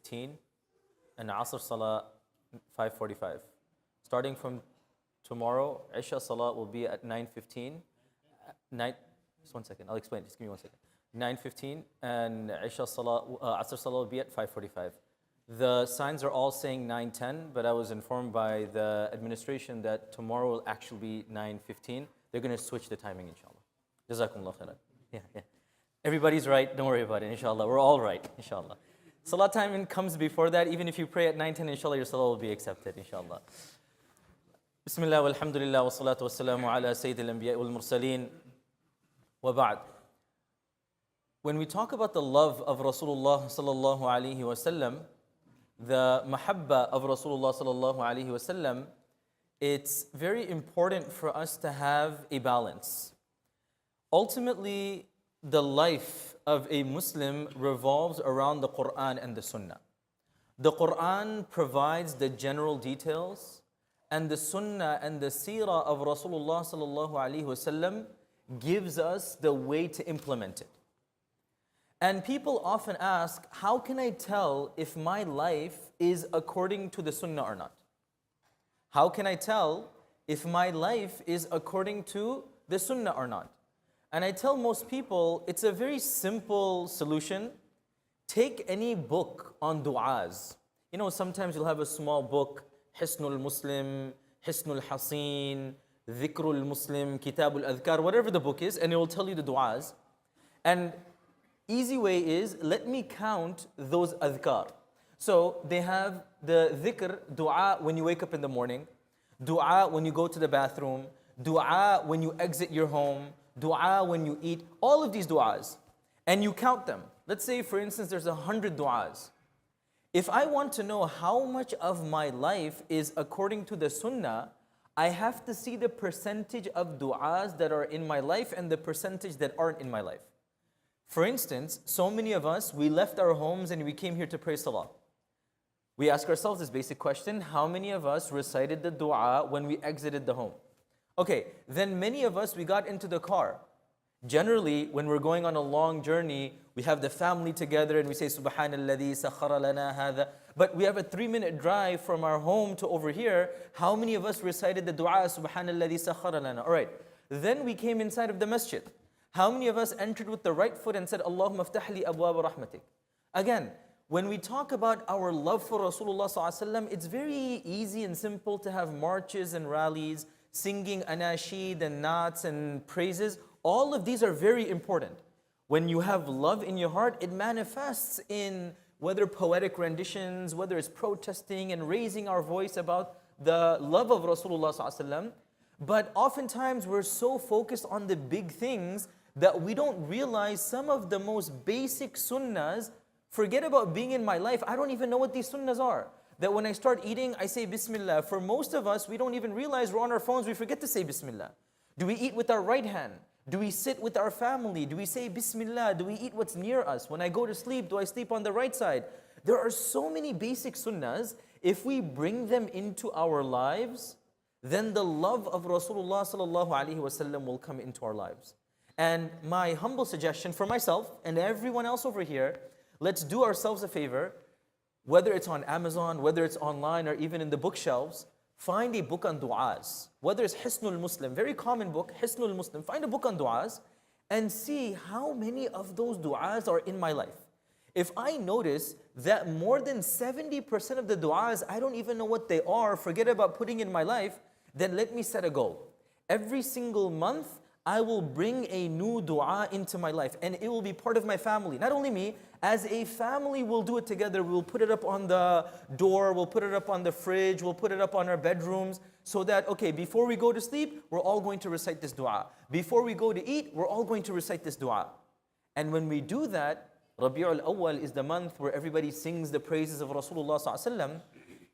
9:15, and Asr Salah 5:45. Starting from tomorrow, Isha Salah will be at 9:15. Just 1 second, I'll explain. Just give me 1 second. 9:15, and Isha Salah, Asr Salah will be at 5:45. The signs are all saying 9:10, but I was informed by the administration that tomorrow will actually be 9:15. They're going to switch the timing, inshallah. Jazakumullah khairan. Yeah. Everybody's right, don't worry about it, inshallah. We're all right, inshallah. Salah timing comes before that. Even if you pray at 9:10, inshallah, your salah will be accepted, inshallah. Bismillah, walhamdulillah, wa salatu wa salamu ala sayyidil anbiya wal mursaleen. Wa ba'd. When we talk about the love of Rasulullah sallallahu alaihi wasallam, the mahabba of Rasulullah sallallahu alaihi wasallam, it's very important for us to have a balance. Ultimately, the life of a Muslim revolves around the Quran and the Sunnah. The Quran provides the general details, and the Sunnah and the Seerah of Rasulullah sallallahu alaihi wasallam gives us the way to implement it. And people often ask, how can I tell if my life is according to the Sunnah or not? How can I tell if my life is according to the Sunnah or not? And I tell most people, it's a very simple solution. Take any book on du'as. You know, sometimes you'll have a small book, Hisnul Muslim, Hisnul Hasin, Dhikrul Muslim, Kitabul Adhkar, whatever the book is, and it will tell you the du'as. And easy way is, let me count those adhkar. So they have the dhikr, dua when you wake up in the morning, dua when you go to the bathroom, dua when you exit your home, dua when you eat, all of these duas. And you count them. Let's say, for instance, there's 100 duas. If I want to know how much of my life is according to the Sunnah, I have to see the percentage of duas that are in my life and the percentage that aren't in my life. For instance, so many of us, we left our homes and we came here to pray salah. We ask ourselves this basic question, how many of us recited the dua when we exited the home? Okay, then many of us, we got into the car. Generally, when we're going on a long journey, we have the family together and we say, Subhanalladhi sakhara lana hadha. But we have a 3-minute drive from our home to over here. How many of us recited the dua, Subhanalladhi sakhara lana? All right, then we came inside of the masjid. How many of us entered with the right foot and said, Allahumma aftahli abwaba rahmatik? Again, when we talk about our love for Rasulullah sallallahu alaihi wasallam, it's very easy and simple to have marches and rallies, singing anasheed and naats and praises. All of these are very important. When you have love in your heart, it manifests in whether poetic renditions, whether it's protesting and raising our voice about the love of Rasulullah sallallahu alaihi wasallam. But oftentimes we're so focused on the big things that we don't realize some of the most basic sunnahs. Forget about being in my life. I don't even know what these sunnahs are. That when I start eating, I say Bismillah. For most of us, we don't even realize we're on our phones. We forget to say Bismillah. Do we eat with our right hand? Do we sit with our family? Do we say Bismillah? Do we eat what's near us? When I go to sleep, do I sleep on the right side? There are so many basic sunnahs. If we bring them into our lives, then the love of Rasulullah sallallahu alaihi wasallam will come into our lives. And my humble suggestion for myself and everyone else over here, let's do ourselves a favor, whether it's on Amazon, whether it's online or even in the bookshelves, find a book on du'as. Whether it's Hisnul Muslim, very common book, Hisnul Muslim, find a book on du'as and see how many of those du'as are in my life. If I notice that more than 70% of the du'as, I don't even know what they are, forget about putting in my life, then let me set a goal. Every single month, I will bring a new dua into my life and it will be part of my family. Not only me, as a family we'll do it together. We'll put it up on the door, we'll put it up on the fridge, we'll put it up on our bedrooms so that, okay, before we go to sleep, we're all going to recite this dua. Before we go to eat, we're all going to recite this dua. And when we do that, Rabi'ul Awwal is the month where everybody sings the praises of Rasulullah sallallahu alaihi wasallam.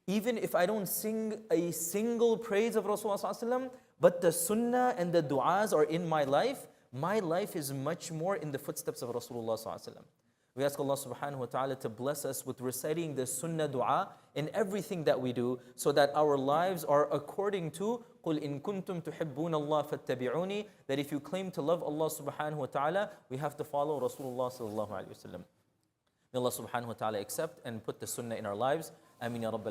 Even if I don't sing a single praise of Rasulullah sallallahu alaihi wasallam, but the sunnah and the du'as are in my life is much more in the footsteps of Rasulullah sallallahu alaihi wasallam. We ask Allah subhanahu wa ta'ala to bless us with reciting the sunnah dua in everything that we do so that our lives are according to قُلْ إِن كُنْتُمْ تُحِبُّونَ اللَّهَ فَاتَّبِعُونِي, that if you claim to love Allah subhanahu wa ta'ala, we have to follow Rasulullah sallallahu alaihi wasallam. May Allah subhanahu wa ta'ala accept and put the sunnah in our lives. Ameen ya Rabbal